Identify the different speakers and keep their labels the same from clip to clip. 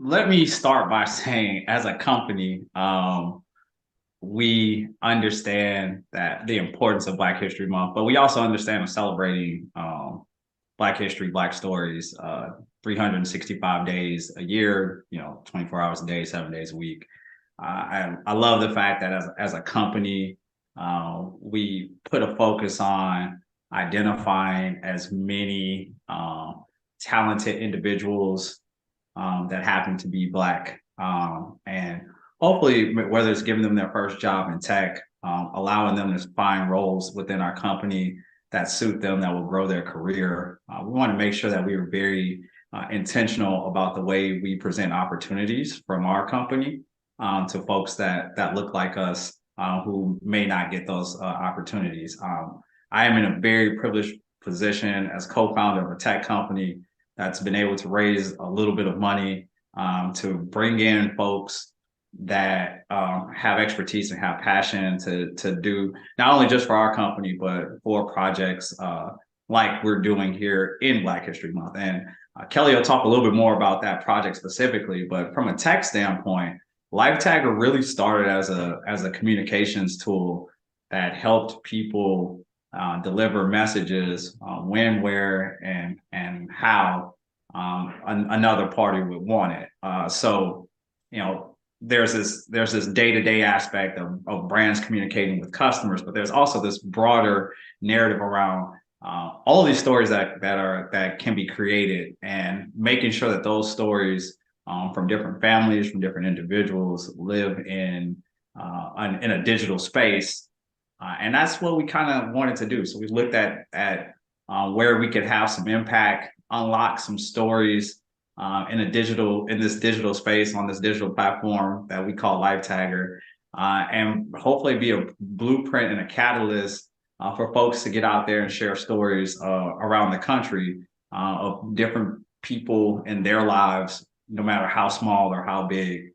Speaker 1: let me start by saying, as a company, we understand that the importance of Black History Month, but we also understand celebrating Black history, Black stories, 365 days a year, 24 hours a day, 7 days a week. I love the fact that as a company, we put a focus on identifying as many talented individuals that happen to be Black. And hopefully, whether it's giving them their first job in tech, allowing them to find roles within our company that suit them, that will grow their career. We want to make sure that we are very intentional about the way we present opportunities from our company to folks that look like us who may not get those opportunities. I am in a very privileged position as co-founder of a tech company that's been able to raise a little bit of money to bring in folks that have expertise and have passion to do not only just for our company, but for projects like we're doing here in Black History Month. And Kelli will talk a little bit more about that project specifically, but from a tech standpoint, LifeTagger really started as a communications tool that helped people deliver messages when, where, and how another party would want it. So, there's this day-to-day aspect of brands communicating with customers, but there's also this broader narrative around all these stories that can be created, and making sure that those stories from different families, from different individuals, live in a digital space, and that's what we kind of wanted to do. So we looked at where we could have some impact, unlock some stories in this digital space, on this digital platform that we call LifeTagger, and hopefully be a blueprint and a catalyst for folks to get out there and share stories around the country of different people in their lives, no matter how small or how big,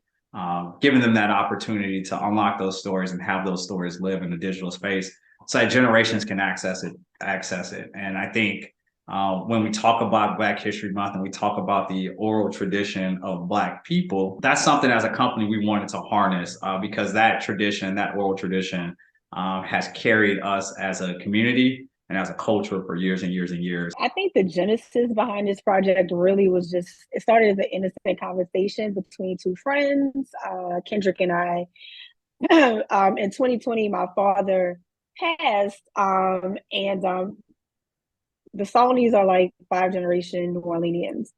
Speaker 1: giving them that opportunity to unlock those stories and have those stories live in the digital space so that generations can access it. And I think when we talk about Black History Month and we talk about the oral tradition of Black people, that's something as a company we wanted to harness because that tradition, that oral tradition, has carried us as a community and as a culture for years and years and years.
Speaker 2: I think the genesis behind this project really was it started as an innocent conversation between two friends, Kendrick and I. In 2020, my father passed, and the Saulnys are like five generation New Orleanians.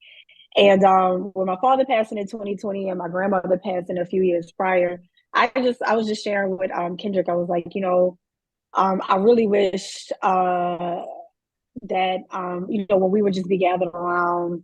Speaker 2: And when my father passed in 2020 and my grandmother passed in a few years prior, I was just sharing with Kendrick. I was like, I really wish that when we would just be gathered around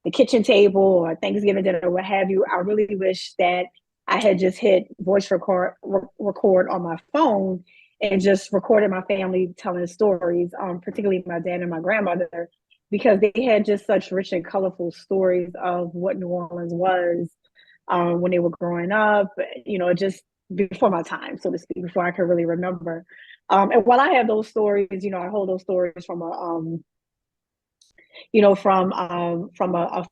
Speaker 2: the kitchen table or Thanksgiving dinner or what have you, I really wish that I had just hit voice record on my phone and just recorded my family telling stories, particularly my dad and my grandmother, because they had just such rich and colorful stories of what New Orleans was when they were growing up, just before my time, so to speak, before I could really remember. And while I have those stories, I hold those stories from a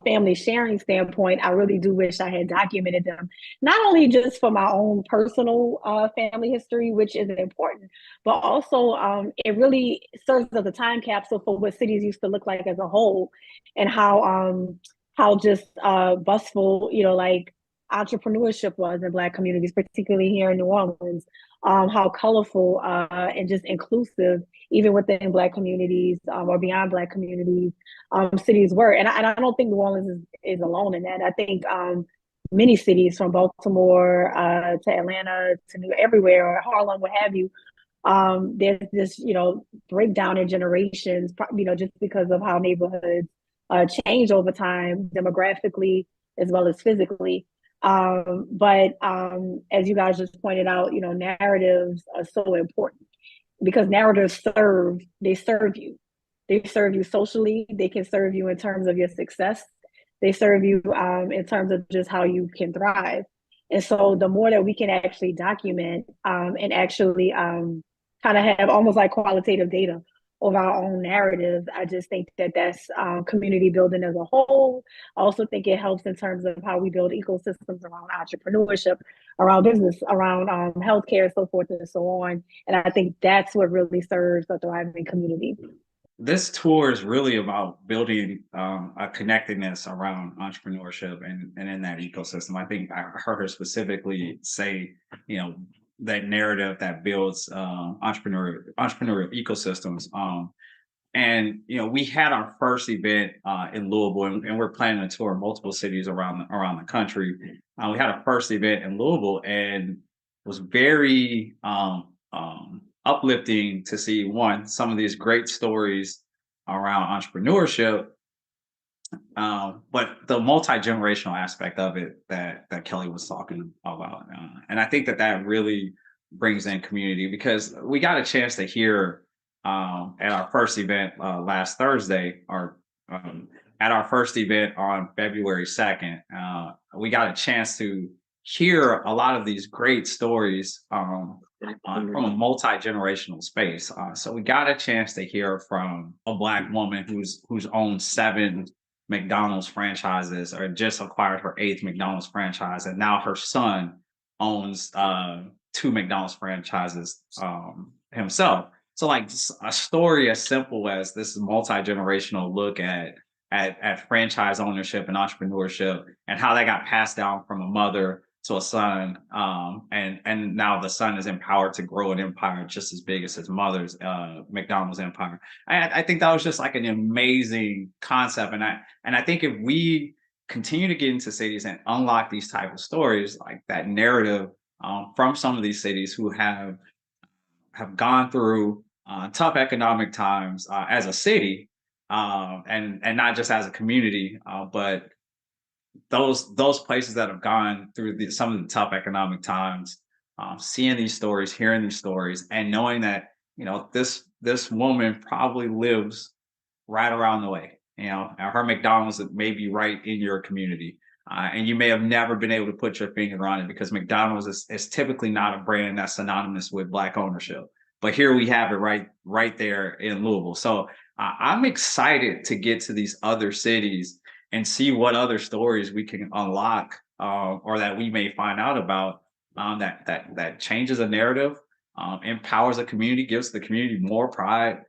Speaker 2: family sharing standpoint. I really do wish I had documented them, not only just for my own personal family history, which is important, but also it really serves as a time capsule for what cities used to look like as a whole, and how just bustful, like entrepreneurship was in Black communities, particularly here in New Orleans. How colorful and just inclusive, even within Black communities or beyond Black communities, cities were. And I don't think New Orleans is alone in that. I think many cities, from Baltimore to Atlanta to everywhere, or Harlem, what have you, there's this, breakdown in generations, just because of how neighborhoods change over time, demographically as well as physically. But as you guys just pointed out, narratives are so important because narratives serve you. They serve you socially. They can serve you in terms of your success. They serve you in terms of just how you can thrive. And so the more that we can actually document and actually kind of have almost like qualitative data over our own narratives. I just think that that's community building as a whole. I also think it helps in terms of how we build ecosystems around entrepreneurship, around business, around healthcare, so forth and so on. And I think that's what really serves a thriving community.
Speaker 1: This tour is really about building a connectedness around entrepreneurship and in that ecosystem. I think I heard her specifically say, you know, that narrative that builds entrepreneurial ecosystems. And we had our first event in Louisville, and we're planning to tour multiple cities around the country. We had our first event in Louisville, and it was very uplifting to see some of these great stories around entrepreneurship, but the multi-generational aspect of it that Kelli was talking about, and I think that really brings in community, because we got a chance to hear at our first event last Thursday, or at our first event on February 2nd, we got a chance to hear a lot of these great stories from a multi-generational space. So we got a chance to hear from a Black woman who's owned 7 McDonald's franchises, or just acquired her 8th McDonald's franchise, and now her son owns 2 McDonald's franchises himself. So, like, a story as simple as this multi-generational look at franchise ownership and entrepreneurship, and how that got passed down from a mother to a son, and now the son is empowered to grow an empire just as big as his mother's McDonald's empire. I think that was just like an amazing concept, and I think if we continue to get into cities and unlock these type of stories, like that narrative from some of these cities who have gone through tough economic times as a city, and not just as a community, but those places that have gone through some of the tough economic times, seeing these stories, hearing these stories, and knowing that this woman probably lives right around the way. Her McDonald's may be right in your community, and you may have never been able to put your finger on it, because McDonald's is typically not a brand that's synonymous with Black ownership. But here we have it right there in Louisville. So I'm excited to get to these other cities and see what other stories we can unlock, or that we may find out about, that changes a narrative, empowers a community, gives the community more pride,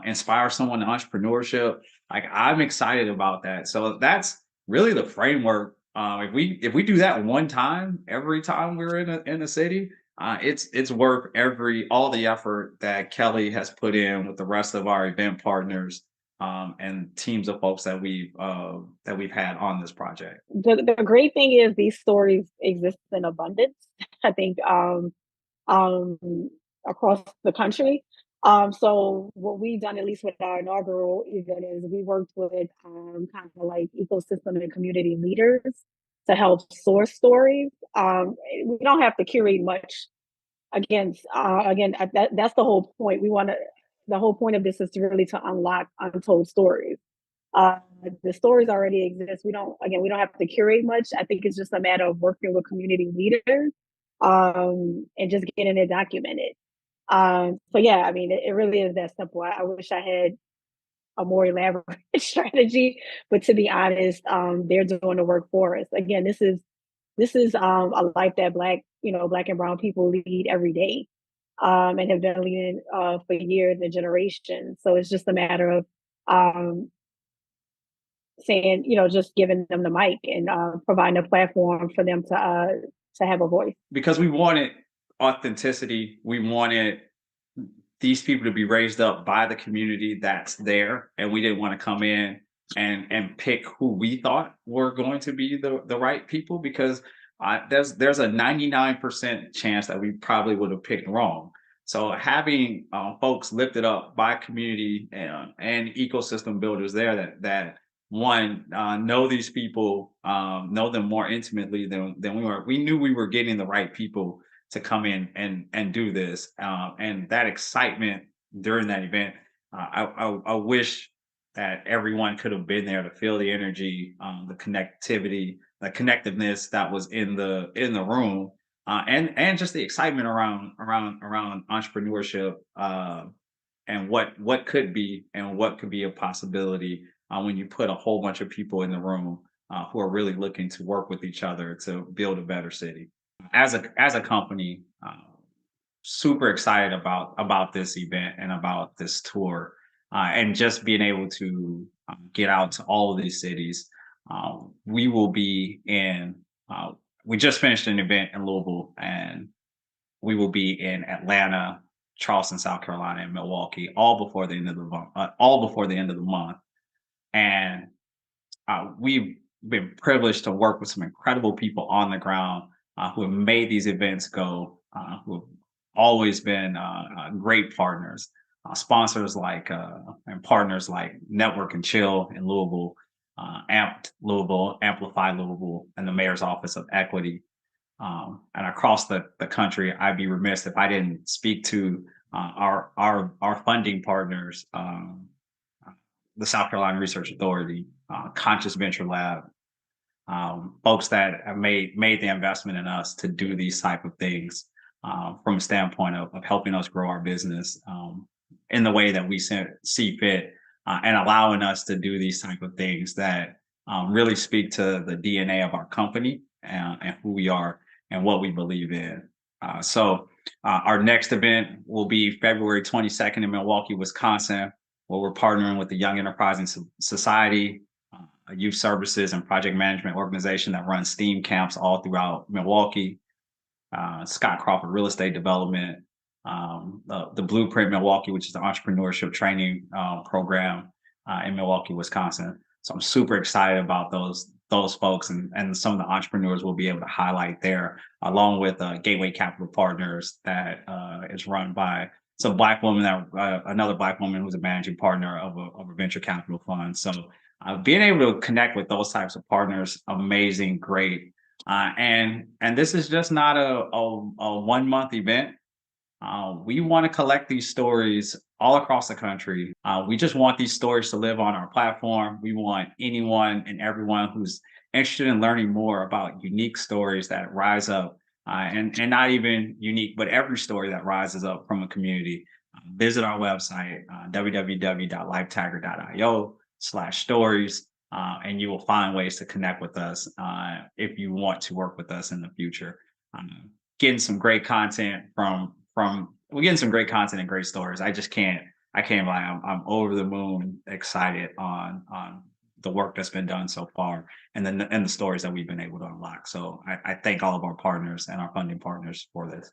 Speaker 1: inspires someone to entrepreneurship. Like, I'm excited about that. So that's really the framework. If we do that one time, every time we're in a city, it's worth all the effort that Kelli has put in with the rest of our event partners, and teams of folks that we've had on this project.
Speaker 2: The great thing is these stories exist in abundance. I think um, across the country. So what we've done, at least with our inaugural event, is we worked with kind of like ecosystem and community leaders to help source stories. We don't have to curate much. Again, that's the whole point. The whole point of this is really to unlock untold stories. Uh, the stories already exist. We don't have to curate much. I think it's just a matter of working with community leaders, and just getting it documented. So yeah, I mean, it really is that simple. I wish I had a more elaborate strategy, but to be honest, they're doing the work for us. Again, this is a life that Black and brown people lead every day, and have been leading for years and generations. So it's just a matter of saying, just giving them the mic and providing a platform for them to have a voice.
Speaker 1: Because we wanted authenticity, we wanted these people to be raised up by the community that's there, and we didn't want to come in and pick who we thought were going to be the right people, because there's a 99% chance that we probably would have picked wrong. So having folks lifted up by community and ecosystem builders there that one, know these people, know them more intimately than we were. We knew we were getting the right people to come in and do this, and that excitement during that event. I wish that everyone could have been there to feel the energy, the connectivity, the connectiveness that was in the room, and just the excitement around entrepreneurship, and what could be and what could be a possibility when you put a whole bunch of people in the room who are really looking to work with each other to build a better city. As a company, super excited about this event and about this tour, and just being able to get out to all of these cities. We will be in. We just finished an event in Louisville, and we will be in Atlanta, Charleston, South Carolina, and Milwaukee, all before the end of the month. All before the end of the month, and we've been privileged to work with some incredible people on the ground who have made these events go, who have always been great partners, sponsors like and partners like Network and Chill in Louisville, Amped Louisville, Amplify Louisville, and the Mayor's Office of Equity. And across the country, I'd be remiss if I didn't speak to our funding partners, the South Carolina Research Authority, Conscious Venture Lab, folks that have made the investment in us to do these type of things from a standpoint of helping us grow our business in the way that we see fit, and allowing us to do these type of things that really speak to the DNA of our company and who we are and what we believe in. So our next event will be February 22nd in Milwaukee, Wisconsin, where we're partnering with the Young Enterprising Society, a youth services and project management organization that runs STEAM camps all throughout Milwaukee, Scott Crawford Real Estate Development, the Blueprint Milwaukee, which is the entrepreneurship training program in Milwaukee, Wisconsin. So I'm super excited about those folks and some of the entrepreneurs we'll be able to highlight there, along with Gateway Capital Partners that is run by some Black woman, another Black woman who's a managing partner of a venture capital fund. So being able to connect with those types of partners, amazing, great. And this is just not a 1 month event. We want to collect these stories all across the country. We just want these stories to live on our platform. We want anyone and everyone who's interested in learning more about unique stories that rise up, and not even unique, but every story that rises up from a community. Visit our website, www.lifetagger.io/stories, and you will find ways to connect with us if you want to work with us in the future. Getting some great content we're getting some great content and great stories. I can't lie. I'm over the moon excited on the work that's been done so far and the stories that we've been able to unlock. So I thank all of our partners and our funding partners for this.